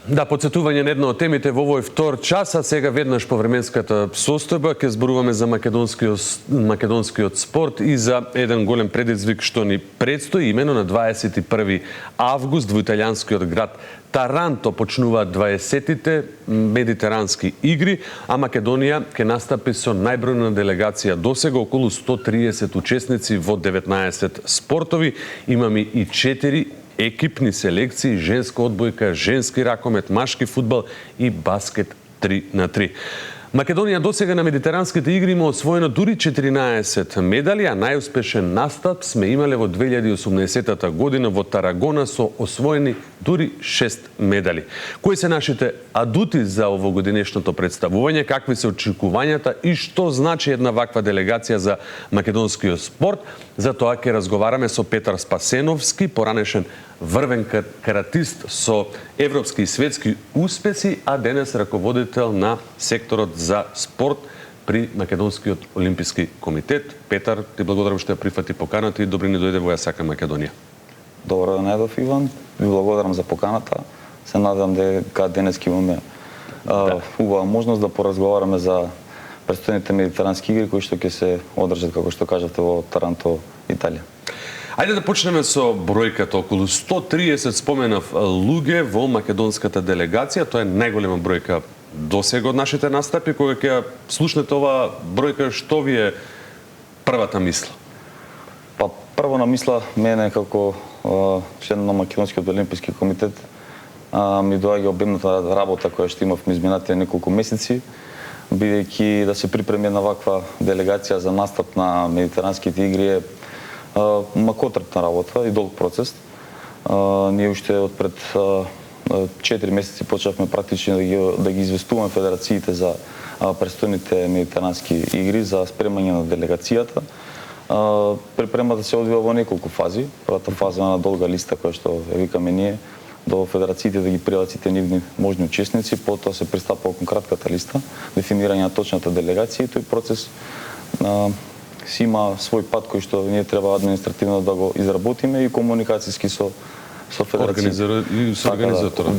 Да, подсетување на една од темите во овој втор час, а сега веднаш по временската состојба ќе зборуваме за македонскиот спорт и за еден голем предизвик што ни предстои, имено на 21 август во италијанскиот град Таранто почнуваат 20-тите медитерански игри, а Македонија ќе настапи со најбројна делегација досега, околу 130 учесници во 19 спортови. Имаме и 4 екипни селекции, женска одбојка, женски ракомет, машки фудбал и баскет 3x3. Македонија досега на медитеранските игри има освоено дури 14 медали, а најуспешен настап сме имале во 2018 година во Тарагона со освоени дури 6 медали. Кои се нашите адути за овогодинешното представување, какви се очекувањата и што значи една ваква делегација за македонскиот спорт? За тоа ќе разговараме со Петар Спасеновски, поранешен врвен каратист со европски и светски успеси, а денес раководител на секторот за спорт при Македонскиот олимписки комитет. Петар, ти благодарам што ја прифати поканата и добри ни дојде во Ја сакам Македонија. Добро најдов, Иван. Ви благодарам за поканата. Се надевам дека денес ќе имаме убава можност да поразговараме за престојните медитерански игри кои што ќе се одржат, како што кажавте, во Таранто, Италија. Ајде да почнеме со бројката. Околу 130 споменав луѓе во македонската делегација. Тоа е најголема бројка досега од нашите настапи. Кога ќе слушнете оваа бројка, што ви е првата мисла? Па прво на мисла мене како член на Македонскиот олимписки комитет ми доаѓа обемната работа која што имав изминатите неколку месеци, бидејќи да се припреми една ваква делегација за настап на медитеранските игри е макотрпна работа и долг процес. Ние уште од пред 4 месеци почнавме практично да ги известуваме федерациите за престојните медитерански игри, за спремање на делегацијата. Припремата се одвива во неколку фази. Првата фаза е на долга листа која што ја викаме ние, до федерациите да ги пријават сите нивни можни учесници, потоа се пристапува кон кратката листа, дефинирање на точната делегација и тој процес си има свој пат кој што ние треба административно да го изработиме и комуникацијски со организаторот.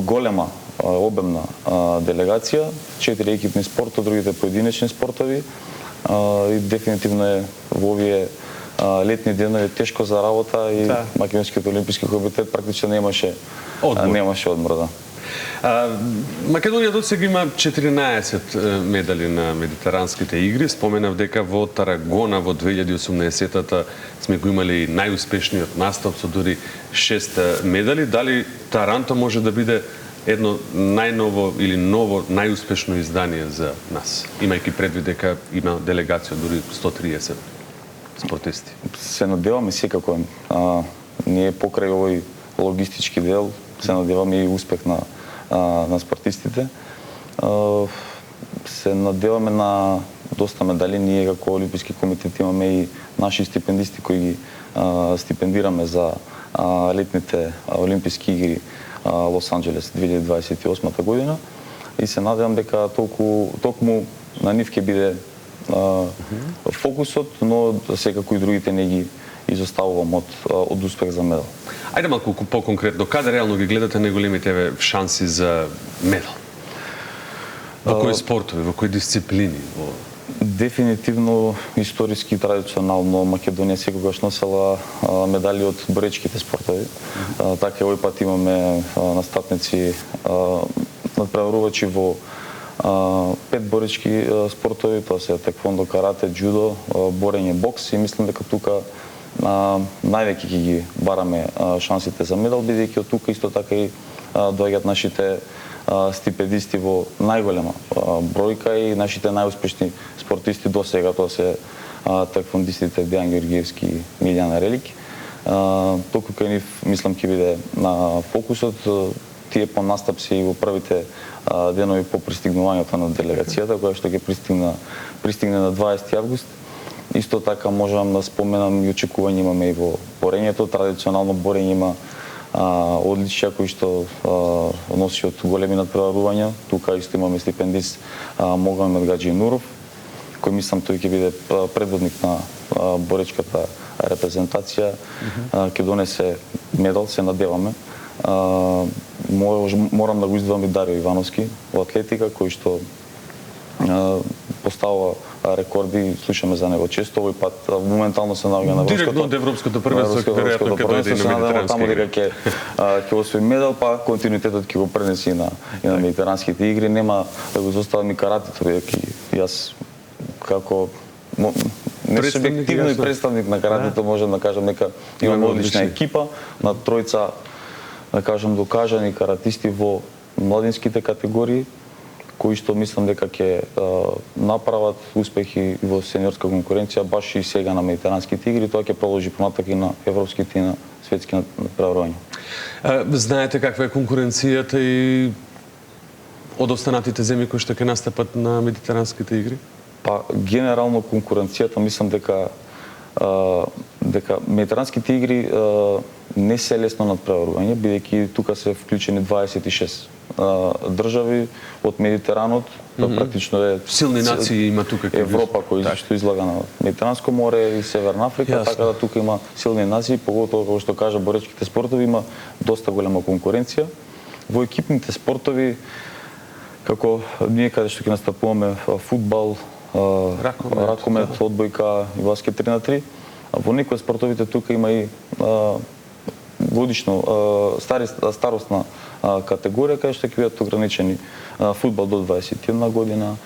Голема, обемна делегација, 4 екипни спортови, другите поединечни спортови и дефинитивно е во овие летни денови тешко за работа и Македонскиот олимписки комитет практично немаше одмор, да. Македонија досега има 14 медали на медитеранските игри. Споменав дека во Тарагона во 2018-та сме го имали најуспешниот настап со дури 6 медали. Дали Таранто може да биде едно најново или ново најуспешно издание за нас, имајќи предвид дека има делегација дури 130 спортисти? Се надеваме секако. Ние покрај овој логистички дел се надеваме и успех на спортистите. Се надеваме на доста медали. Ние како Олимписки комитет имаме и наши стипендисти кои ги стипендираме за летните олимписки игри Лос Анџелес 2028 година и се надевам дека токму на нив ќе биде фокусот, но секако и другите не ги изоставувам од успех за медал. Ајде малку по-конкретно, каде реално ги гледате најголемите шанси за медал? Во кои спортови, во кои дисциплини? Дефинитивно, историски, традиционално, Македонија секогаш носела медали од боречките спортови. Така овој пат имаме настапници, надпреварувачи во 5 боречки спортови, тоа се теквондо, карате, џудо, борење, бокс и мислам дека тука највеќе ќе ги бараме шансите за медал, бидејќи од тука исто така и доаѓаат нашите стипендисти во најголема бројка и нашите најуспешни спортисти до сега, тоа се теквондистите Дејан Георгиевски и Милјана Релик. Толку кај нив мислам ќе биде на фокусот. Тие по настапси и во првите денови по пристигнувањето на делегацијата, која што ќе пристигне на 20 август. Исто така можам да споменам и очекување имаме и во борењето. Традиционално борење има одличија кои што носи од големи надпреварувања. Тука исто имаме стипендист Могамед Гаджи Нуров, кој мислам тој ќе биде предводник на боречката репрезентација. Ќе донесе медал, се надеваме. морам да го издвоам и Дарио Ивановски во атлетика, кој што поставува рекорди, слушаме за него често, овој пат моментално се наоѓа на директно од европското првенство, веројатно ќе дојде и на медитерански таму дека ќе освои медал, па континуитетот ќе го пренеси и на медитеранските игри, нема да го зоставам и каратето, бидејќи јас како несубјективно и представник на каратето можам да кажам дека имаме одлична екипа на тројца, да кажам, докажани каратисти во младинските категории, кои што мислам дека ќе направат успехи во сениорска конкуренција баш и сега на медитеранските игри, тоа ќе продолжи понатака и на европските и на светски надпреварувања. Знаете каква е конкуренцијата и од останатите земји кои што ќе настапат на медитеранските игри? Па генерално конкуренцијата мислам дека медитеранските игри не се лесно надпреварување, бидејќи тука се вклучени 26 држави од Медитеранот, практично е силни нации има тука Европа кој што излага на Медитеранско море и Северна Африка, така да тука има силни нации, поготово како што кажа боречките спортови има доста голема конкуренција. Во екипните спортови како ние каде што ќе настапуваме фудбал, ракомет, одбојка и баскет 3х3, во некои спортовите тука има и годишно старосна категорија кај што ќе бидат ограничени фудбал до 21 година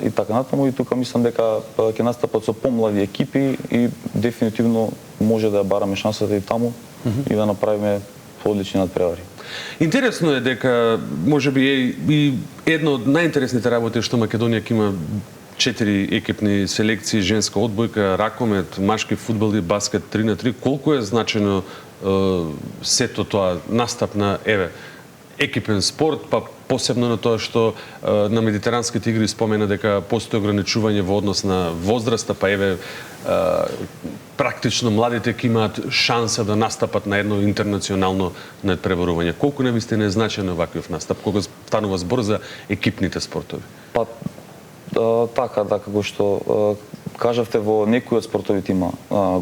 и така натаму, и тука мислам дека ќе настапат со помлади екипи и дефинитивно може да ја бараме шансата и таму и да направиме одлични надпревари. Интересно е дека можеби е и една од најинтересните работи што Македонија ќе има 4 екипни селекции, женска одбојка, ракомет, машки фудбал и баскет 3х3. Колку е значено сето тоа настап на екипен спорт, па посебно на тоа што на медитеранските игри спомена дека постои ограничување во однос на возраста, па практично младите ќе имаат шанса да настапат на едно интернационално надпреварување. Колку навистина е значено ваквиот настап кога станува збор за екипните спортови? Па така, како што кажавте, во некои од спортовите има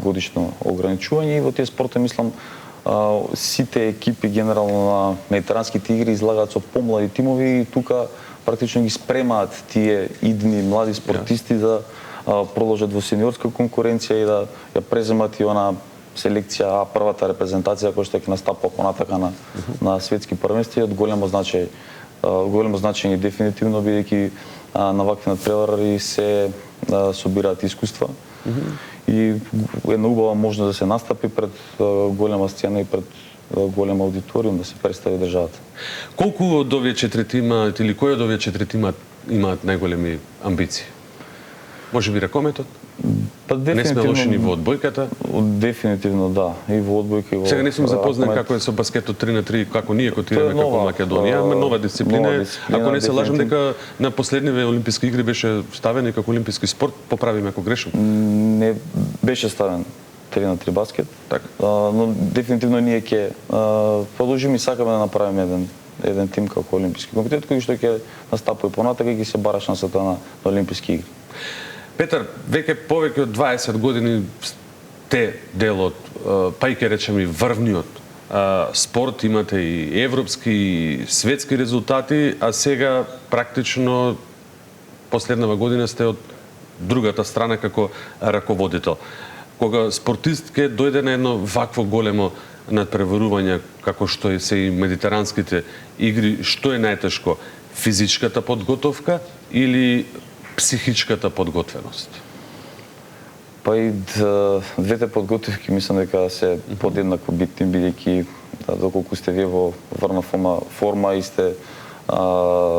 годишно ограничување и во тие спортови мислам сите екипи генерално на медитеранските игри излагаат со помлади тимови и тука практично ги спремаат тие идни млади спортисти да продолжат во сениорска конкуренција и да ја преземат и она селекција, првата репрезентација која што ќе настапува понатака на светски првенства и од големо значење дефинитивно, бидејќи на вакви надпревари се собираат искуства и една убава можност да се настапи пред голема сцена и пред голем аудиториум да се представи државата. Колку од овие 4 тима или кои од овие 4 тима имаат најголеми амбиции? Може би ракометот? Па не сме лоши ни во одбојката? Дефинитивно да, и во одбојка и во сега не сум запознат како е со баскетот 3х3, како ние котираме како Македонија, нова дисциплина е. Ако не се лажам дека на последниве олимписки игри беше ставен и како олимписки спорт, поправиме ако грешам. Не беше ставен 3х3 баскет, така. Но дефинитивно ние ќе продолжиме и сакаме да направиме еден тим како олимписки комитет кој што ќе настапува понатака и ќе се бара шансата на олимписки игри. Петар, веќе повеќе од 20 години сте дел од, па и ќе речем и врвниот спорт, имате и европски и светски резултати, а сега практично последнава година сте од другата страна како раководител. Кога спортист ќе дојде на едно вакво големо надпреварување, како што се и медитеранските игри, што е најтешко? Физичката подготовка или психичката подготвеност? Па и двете подготовки мислам дека се подеднакво битни, бидејќи доколку сте вие во врна форма и сте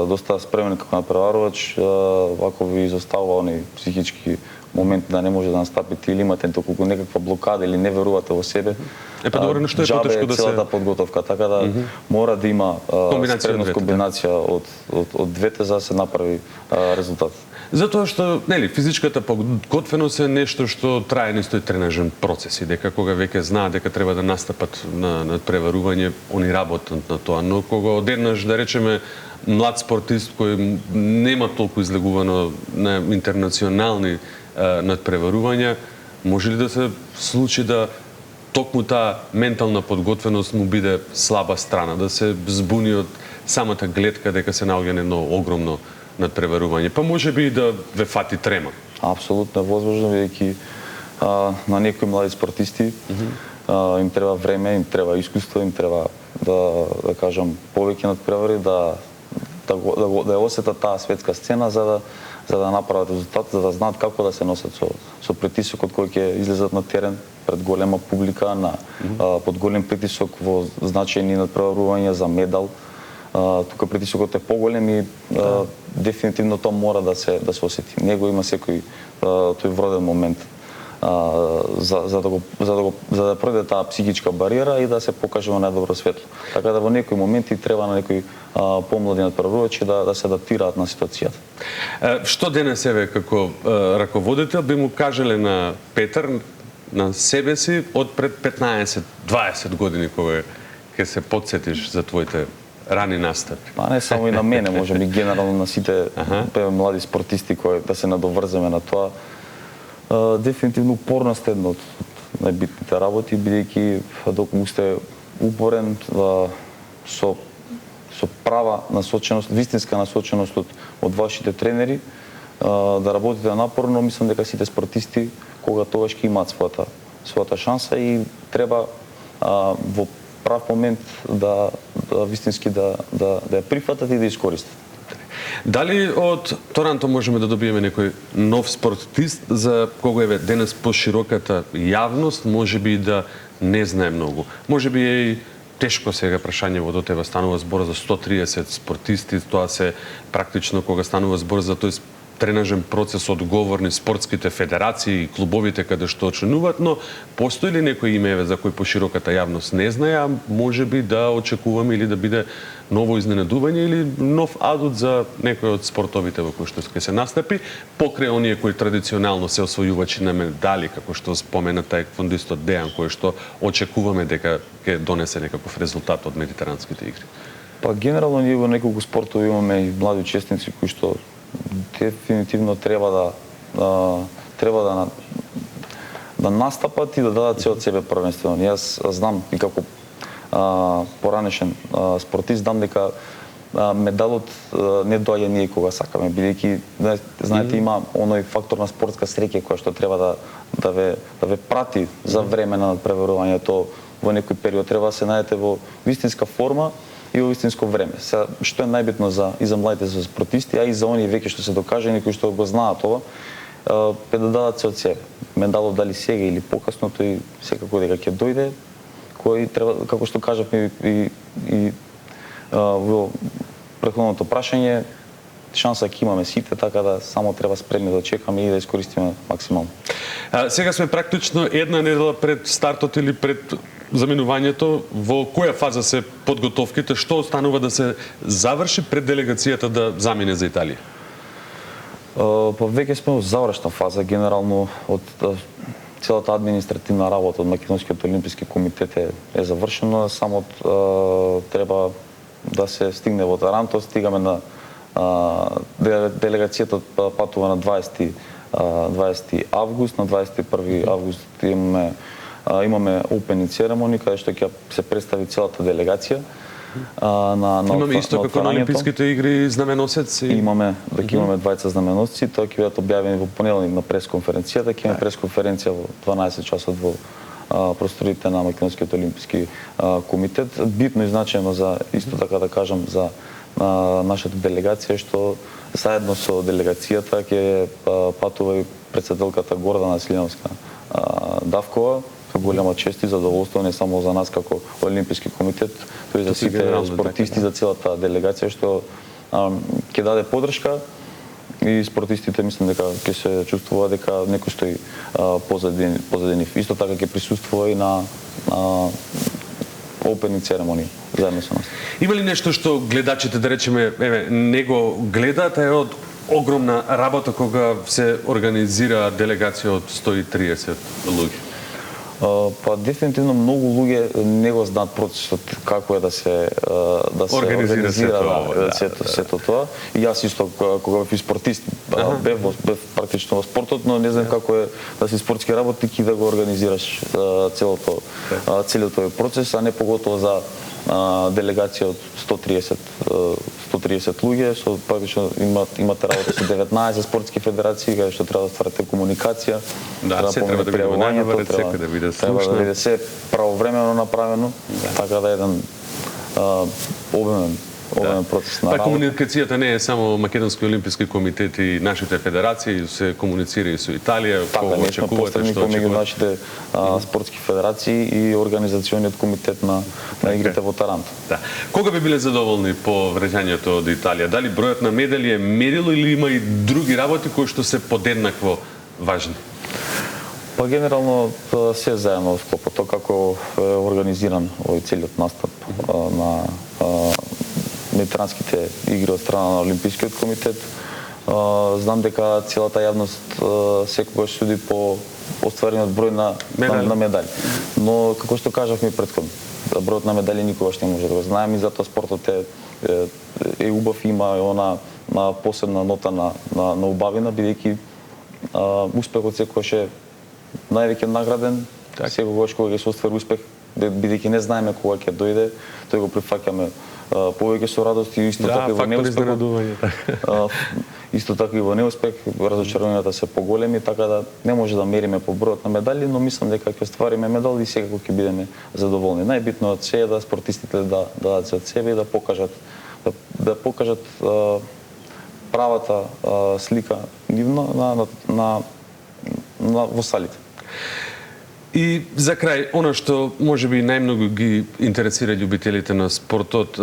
доста спремен како надпреварувач, вако ви изостава оној психички момент да не може да настапите или имате толку некаква блокада или не верувате во себе. Па добро, нешто е потешко да се целата подготовка, така да мора да има спремност, комбинација од двете за да се направи резултат. Затоа што, нели, физичката подготвеност е нешто што трае исто тренажен процес и дека кога веќе знаат дека треба да настапат на надпреварување, они работат на тоа, но кога одеднаш, да речеме, млад спортист кој нема толку излегувано на интернационални надпреварувања, може ли да се случи да токму таа ментална подготвеност му биде слаба страна, да се збуни од самата гледка дека се наоѓа на едно огромно надпреварување, па можеби и да ве фати трема. Апсолутно е возможно, бидејќи на некои млади спортисти им треба време, им треба искуство, им треба да кажам повеќе надпревари, да ја осетат таа светска сцена за да направат резултат, за да знаат како да се носат со притисокот кој ќе излезат на терен пред голема публика, под голем притисок во значајни надпреварувања за медал. Тука притисокот е поголем и дефинитивно тоа мора да се осети. Него има секој тој вроден момент за да пройде таа психичка бариера и да се покаже во најдобро светло. Така да во некои моменти треба на некои помлади надпреварувачи да се адаптираат на ситуацијата. Што денес еве како раководител би му кажале на Петар, на себе си од пред 15-20 години кога ќе се потсетиш за твоите рани настапи? Па не само и на мене, можеби генерално на сите млади спортисти кои да се надоврземе на тоа. Дефинитивно упорност е една од најбитните работи, бидејќи доколку сте упорен со права насоченост, вистинска насоченост од вашите тренери, да работите напорно, мислам дека сите спортисти кога тогаш ќе имаат својата шанса и треба во прав момент да вистински да ја прифатат и да искористат. Дали од Торонто можеме да добиеме некој нов спортист за кого еве денес пошироката јавност можеби да не знае многу? Можеби е и тешко сега прашање во дотева станува збор за 130 спортисти, тоа се практично кога станува збор за тој тренажен процес одговорни спортските федерации и клубовите каде што очинуваат, но постои ли некој име за кој пошироката јавност не знае, а можеби да очекуваме или да биде ново изненадување или нов адут за некој од спортовите во кои што ќе се настапи, покрај оние кои традиционално се освојувачи на медали, како што спомена таеквондистот Дејан, кој што очекуваме дека ќе донесе некаков резултат од медитеранските игри? Па генерално ние во неколку спортови имаме и млади учесници кои што дефинитивно треба да настапат и да дадат се од себе првенствено. Јас знам и како поранешен спортист, знам дека медалот не доаѓа ние кога сакаме, бидејќи знаете има оној фактор на спортска среќа која што треба да ве прати за време на надпреварувањето во некој период. Треба да се најдете во вистинска форма и во вистинско време. Што е најбитно и за младите спортисти, а и за оние веќе што се докажани, кои што го знаат ова, да дадат се од себе. Медалот дали сега или покасно, тој секако дека ќе дојде, кој треба, како што кажавме и во претходното прашање, шанса ќе имаме сите, така да само треба спремни да чекаме и да искористиме максимално. Сега сме практично една недела пред стартот или пред заминувањето. Во која фаза се подготовките? Што останува да се заврши пред делегацијата да замине за Италија? Па веќе сме во завршна фаза. Генерално од целата административна работа од Македонскиот олимписки комитет е завршено. Само треба да се стигне во Таранто. Стигаме на делегацијата патува на 20 август. На 21 август имаме опени церемони каде што ќе се представи целата делегација имаме исто како на Олимписките игри знаменосец имаме двајца знаменосци, тоа ќе бидат објавени во понеделник на пресконференцијата, ќе имаме пресконференција во 12 часот во просторите на Македонскиот олимписки комитет. Битно и значајно за исто така да кажам за нашата делегација што заедно со делегацијата ќе патува и претседателката Гордана Слиновска Давкова. Голема чест и задоволство не само за нас како Олимписки комитет, тој за сите спортисти, за целата делегација што ќе даде поддршка и спортистите мислам дека ќе се чувствува дека некој стои позади нив. Исто така ќе присуствува и на опени церемонии заедно со нас. Има ли нешто што гледачите, да речеме, не го гледаат, е од огромна работа кога се организира делегација од 130 луѓе? Па дефинитивно многу луѓе не го знаат процесот како е да се Организира сето тоа. И јас исто кога бев спортист бев практично во спортот, но не знам како е да си спортски работник и да го организираш целиот тој процес, а не поготово за делегација од 130 луѓе, со практично имате работа со 19 спортски федерации, каде што треба да стварате комуникација, треба да биде најаварет, секој да биде слушна. Треба да биде се правовремено направено, така да еден обемен процес на работа. работа. Комуникацијата не е само Македонски олимписки комитет и нашите федерации, се комуницира и со Италија, кога очекувате, што очекувате? Нашите спортски федерации и организациониот комитет на игрите во Таранто. Да. Кога би биле задоволни по враќањето од Италија? Дали бројот на медали е мерило или има и други работи кои што се подеднакво важни? Па генерално се заедно во склопот, тоа како е организиран овој целиот настап на медитеранските игри од страна на Олимпискиот комитет. Знам дека целата јавност секогаш суди по остварениот број на медали. Но како што кажавме претходно, бројот на медали никогаш не може да го знаеме и затоа спортот е убав, има она посебна нота на убавина, бидејќи успехот секогаш е највеќе награден, секогаш кога ќе се оствари успех, бидејќи не знаеме кога ќе дојде, тој го прифаќаме повеќе со радост и исто така и во неуспех. Исто така и во неуспех, разочарувањата се поголеми, така да не може да мериме по бројот на медали, но мислам дека ќе оствариме медали и секако ќе бидеме задоволни. Најбитно се е да спортистите да дадат се од себе и да покажат правата слика нивна во салите. И за крај, она што можеби најмногу ги интересира љубителите на спортот,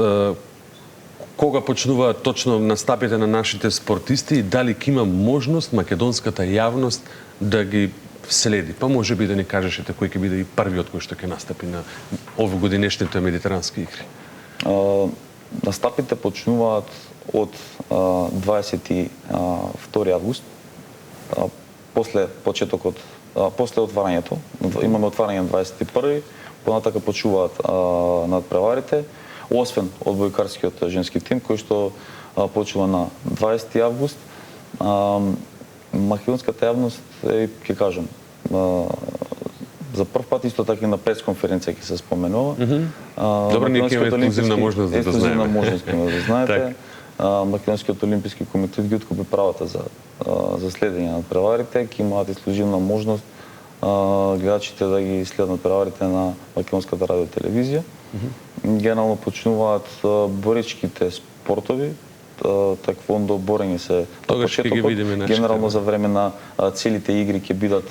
кога почнуваат точно настапите на нашите спортисти и дали ќе има можност македонската јавност да ги следи? Па можеби да ни кажешете кој ќе биде и првиот кој што ќе настапи на овогодинешните медитерански игри? Настапите почнуваат од 22 август, после почетокот, после отварањето. Имаме отварање на 21-и, понатака почуваат надпреварите, освен одбојкарскиот женски тим, кој што почува на 20 август. Македонската јавност, ќе кажам, за прв пат исто така и на пресконференција ќе се споменува. Добро, ние ќе имаме ексклузивна можност да знаеме. Ексклузивна можност ќе да знаете. Македонскиот олимписки комитет ги откупи правата за следење на надпреварите, ќе имаат ексклузивна можност гледачите да ги следат надпреварите на Македонската радиотелевизија. Генерално почнуваат боречките спортови, таеквондо, борење се тогаш ќе ги видиме нашите. Генерално за време на целите игри ќе бидат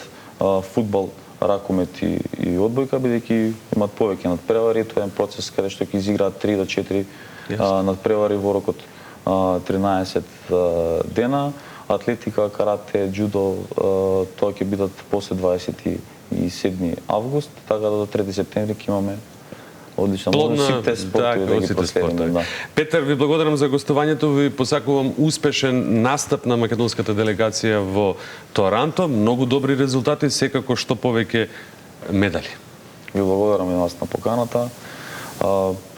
фудбал, ракомет и одбојка, бидејќи имаат повеќе надпревари, тоа е процес каде што ќе изиграат 3 до 4 надпревари во рокот 13 дена. Атлетика, карате, джудо, тоа ќе бидат после 27 август, така да до 3 септември ќе имаме одлична можност сите спортови да ги проследиме. Петар, ви благодарам за гостувањето, ви посакувам успешен настап на македонската делегација во Торонто, многу добри резултати, секако што повеќе медали. Ви благодарам и на поканата.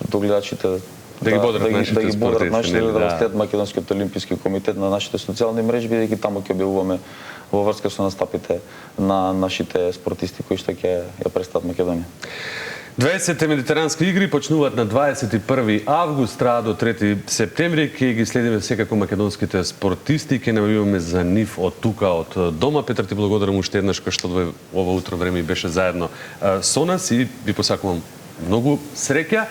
До гледачите да ги бодат нашите спортисти, да следат Македонскиот олимписки комитет на нашите социјални мрежи, бидејќи таму ќе објавуваме во врска со настапите на нашите спортисти кои што ќе ја представат Македонија. 20-те медитерански игри почнуваат на 21 август, траа до 3 септември. Ќе ги следиме секако македонските спортисти, ќе најавуваме за нив од тука, од дома. Петар, ти благодарам уште еднаш кој што ова утро време беше заедно со нас и ви посакувам многу среќа.